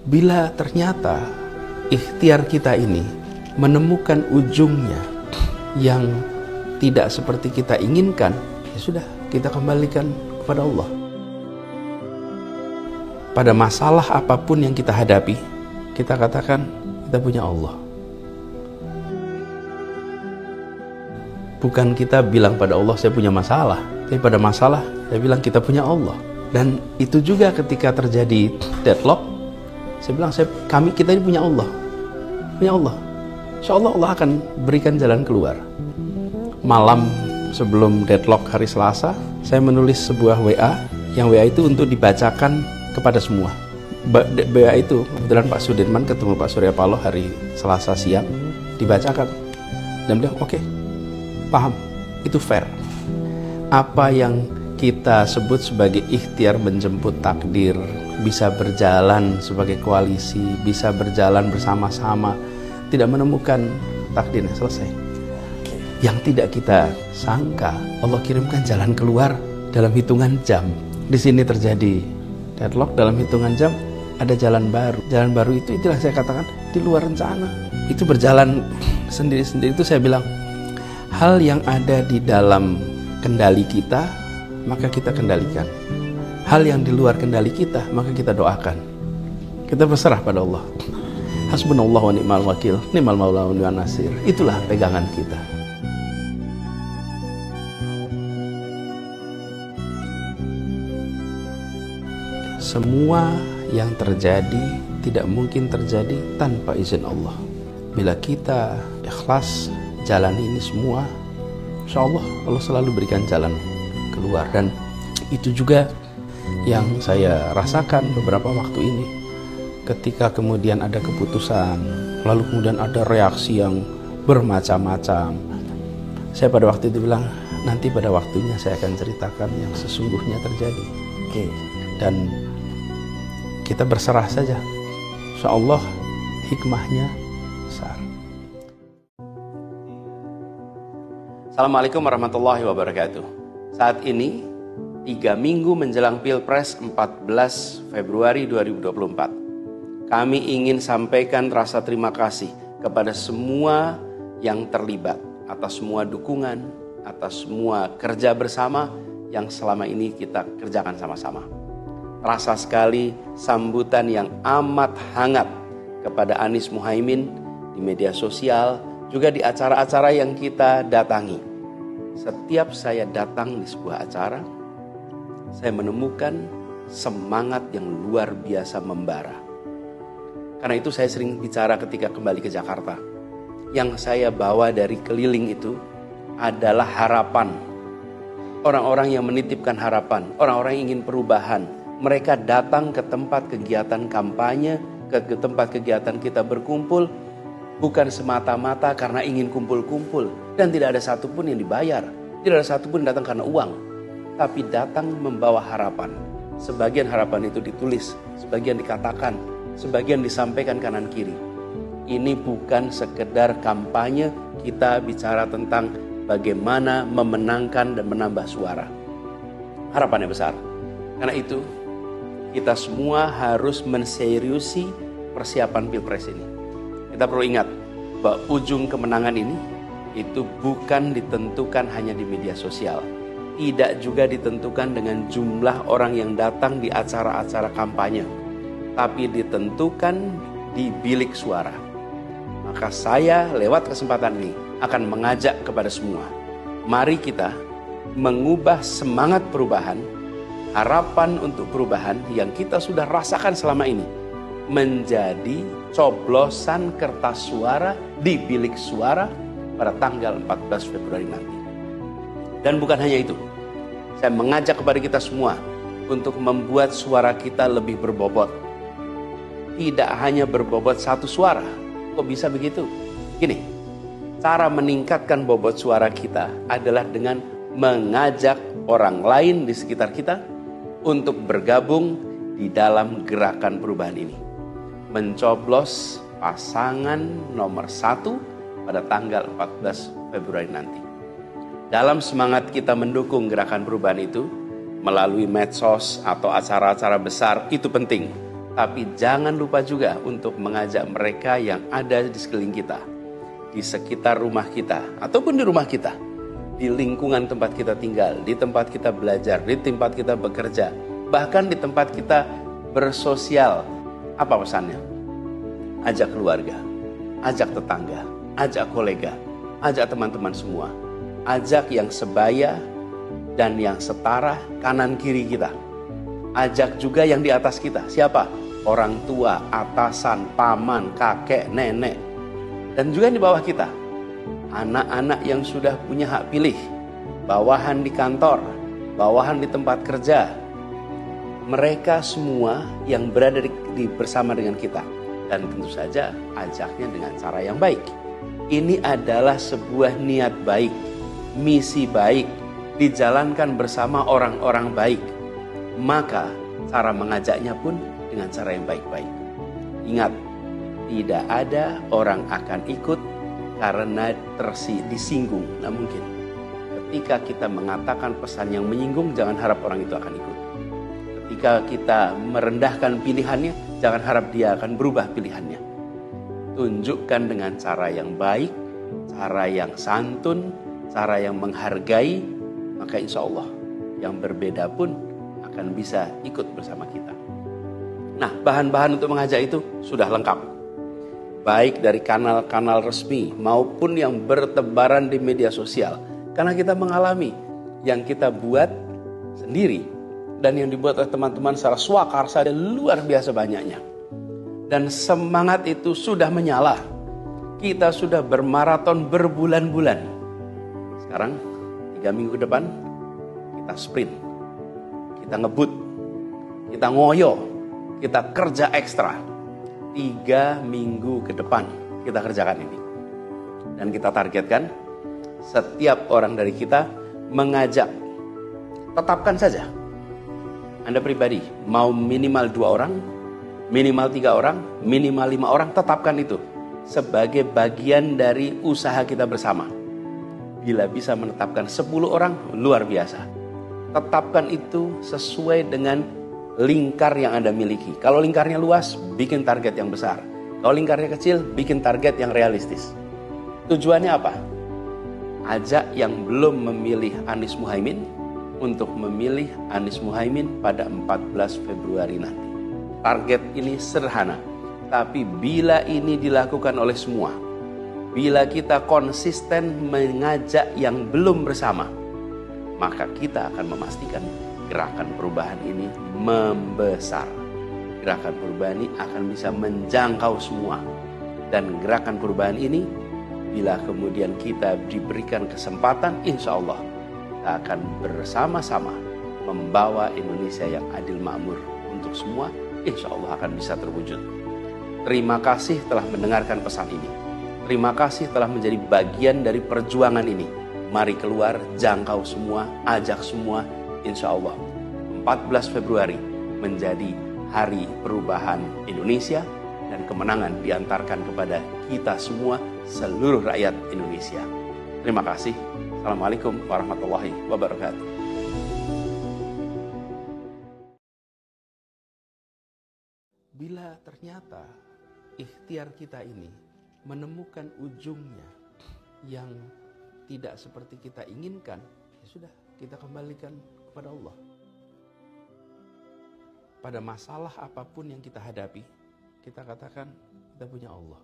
Bila ternyata ikhtiar kita ini menemukan ujungnya yang tidak seperti kita inginkan, ya sudah, kita kembalikan kepada Allah. Pada masalah apapun yang kita hadapi, kita katakan kita punya Allah. Bukan kita bilang pada Allah saya punya masalah, tapi pada masalah saya bilang kita punya Allah. Dan itu juga ketika terjadi deadlock, saya bilang kita ini punya Allah. Punya Allah. Insya Allah Allah akan berikan jalan keluar. Malam sebelum deadlock hari Selasa, saya menulis sebuah WA, yang WA itu untuk dibacakan kepada semua. WA itu kebetulan Pak Sudirman ketemu Pak Surya Paloh hari Selasa siang, dibacakan. Dan beliau oke, paham, itu fair. Apa yang kita sebut sebagai ikhtiar menjemput takdir bisa berjalan sebagai koalisi, bisa berjalan bersama-sama, tidak menemukan takdirnya, selesai. Yang tidak kita sangka, Allah kirimkan jalan keluar dalam hitungan jam. Di sini terjadi deadlock, dalam hitungan jam ada jalan baru. Jalan baru itu, itulah saya katakan di luar rencana. Itu berjalan sendiri-sendiri. Itu saya bilang, hal yang ada di dalam kendali kita, maka kita kendalikan. Hal yang di luar kendali kita, maka kita doakan. Kita berserah pada Allah. Hasbunallah wa ni'mal wakil, ni'mal maula wa ni'man nasir. Itulah pegangan kita. Semua yang terjadi tidak mungkin terjadi tanpa izin Allah. Bila kita ikhlas jalani ini semua, insya Allah Allah selalu berikan jalan keluar. Dan itu juga yang saya rasakan beberapa waktu ini. Ketika kemudian ada keputusan, lalu kemudian ada reaksi yang bermacam-macam, saya pada waktu itu bilang, nanti pada waktunya saya akan ceritakan yang sesungguhnya terjadi. Dan kita berserah saja, insya Allah hikmahnya besar. Assalamualaikum warahmatullahi wabarakatuh. Saat ini 3 minggu menjelang Pilpres 14 Februari 2024. Kami ingin sampaikan rasa terima kasih kepada semua yang terlibat atas semua dukungan, atas semua kerja bersama yang selama ini kita kerjakan sama-sama. Terasa sekali sambutan yang amat hangat kepada Anies Muhaimin di media sosial, juga di acara-acara yang kita datangi. Setiap saya datang di sebuah acara, saya menemukan semangat yang luar biasa membara. Karena itu saya sering bicara ketika kembali ke Jakarta. Yang saya bawa dari keliling itu adalah harapan. Orang-orang yang menitipkan harapan, orang-orang yang ingin perubahan. Mereka datang ke tempat kegiatan kampanye, ke tempat kegiatan kita berkumpul, bukan semata-mata karena ingin kumpul-kumpul. Dan tidak ada satupun yang dibayar. Tidak ada satupun yang datang karena uang. Tapi datang membawa harapan. Sebagian harapan itu ditulis, sebagian dikatakan, sebagian disampaikan kanan kiri. Ini bukan sekedar kampanye, kita bicara tentang bagaimana memenangkan dan menambah suara. Harapannya besar. Karena itu, kita semua harus menseriusi persiapan Pilpres ini. Kita perlu ingat bahwa ujung kemenangan ini itu bukan ditentukan hanya di media sosial. Tidak juga ditentukan dengan jumlah orang yang datang di acara-acara kampanye. Tapi ditentukan di bilik suara. Maka saya lewat kesempatan ini akan mengajak kepada semua. Mari kita mengubah semangat perubahan, harapan untuk perubahan yang kita sudah rasakan selama ini, menjadi coblosan kertas suara di bilik suara pada tanggal 14 Februari nanti. Dan bukan hanya itu, saya mengajak kepada kita semua untuk membuat suara kita lebih berbobot. Tidak hanya berbobot satu suara. Kok bisa begitu? Gini, cara meningkatkan bobot suara kita adalah dengan mengajak orang lain di sekitar kita untuk bergabung di dalam gerakan perubahan ini. Mencoblos pasangan nomor 1 pada tanggal 14 Februari nanti. Dalam semangat kita mendukung gerakan perubahan itu, melalui medsos atau acara-acara besar, itu penting. Tapi jangan lupa juga untuk mengajak mereka yang ada di sekeliling kita, di sekitar rumah kita, ataupun di rumah kita, di lingkungan tempat kita tinggal, di tempat kita belajar, di tempat kita bekerja, bahkan di tempat kita bersosial. Apa pesannya? Ajak keluarga, ajak tetangga, ajak kolega, ajak teman-teman semua, ajak yang sebaya dan yang setara kanan kiri kita. Ajak juga yang di atas kita. Siapa? Orang tua, atasan, paman, kakek, nenek. Dan juga di bawah kita. Anak-anak yang sudah punya hak pilih. Bawahan di kantor, bawahan di tempat kerja. Mereka semua yang berada bersama dengan kita. Dan tentu saja ajaknya dengan cara yang baik. Ini adalah sebuah niat baik, misi baik, dijalankan bersama orang-orang baik. Maka cara mengajaknya pun dengan cara yang baik-baik. Ingat, tidak ada orang akan ikut karena disinggung. Nah mungkin ketika kita mengatakan pesan yang menyinggung, jangan harap orang itu akan ikut. Ketika kita merendahkan pilihannya, jangan harap dia akan berubah pilihannya. Tunjukkan dengan cara yang baik, cara yang santun, cara yang menghargai, maka insya Allah yang berbeda pun akan bisa ikut bersama kita. Nah, bahan-bahan untuk mengajak itu sudah lengkap. Baik dari kanal-kanal resmi maupun yang bertebaran di media sosial. Karena kita mengalami yang kita buat sendiri dan yang dibuat oleh teman-teman secara swakarsa dan luar biasa banyaknya. Dan semangat itu sudah menyala. Kita sudah bermaraton berbulan-bulan. Sekarang 3 minggu ke depan kita sprint. Kita ngebut. Kita ngoyo. Kita kerja ekstra. 3 minggu ke depan kita kerjakan ini. Dan kita targetkan setiap orang dari kita mengajak. Tetapkan saja. Anda pribadi mau minimal 2 orang, minimal 3 orang, minimal 5 orang, tetapkan itu sebagai bagian dari usaha kita bersama. Bila bisa menetapkan 10 orang, luar biasa. Tetapkan itu sesuai dengan lingkar yang Anda miliki. Kalau lingkarnya luas, bikin target yang besar. Kalau lingkarnya kecil, bikin target yang realistis. Tujuannya apa? Ajak yang belum memilih Anies Muhaimin untuk memilih Anies Muhaimin pada 14 Februari nanti. Target ini sederhana, tapi bila ini dilakukan oleh semua, bila kita konsisten mengajak yang belum bersama, maka kita akan memastikan gerakan perubahan ini membesar. Gerakan perubahan ini akan bisa menjangkau semua. Dan gerakan perubahan ini, bila kemudian kita diberikan kesempatan, insya Allah kita akan bersama-sama membawa Indonesia yang adil makmur untuk semua, insya Allah akan bisa terwujud. Terima kasih telah mendengarkan pesan ini. Terima kasih telah menjadi bagian dari perjuangan ini. Mari keluar, jangkau semua, ajak semua. Insya Allah 14 Februari menjadi hari perubahan Indonesia dan kemenangan diantarkan kepada kita semua, seluruh rakyat Indonesia. Terima kasih. Assalamualaikum warahmatullahi wabarakatuh. Bila ternyata ikhtiar kita ini menemukan ujungnya yang tidak seperti kita inginkan, ya sudah, kita kembalikan kepada Allah. Pada masalah apapun yang kita hadapi, kita katakan kita punya Allah.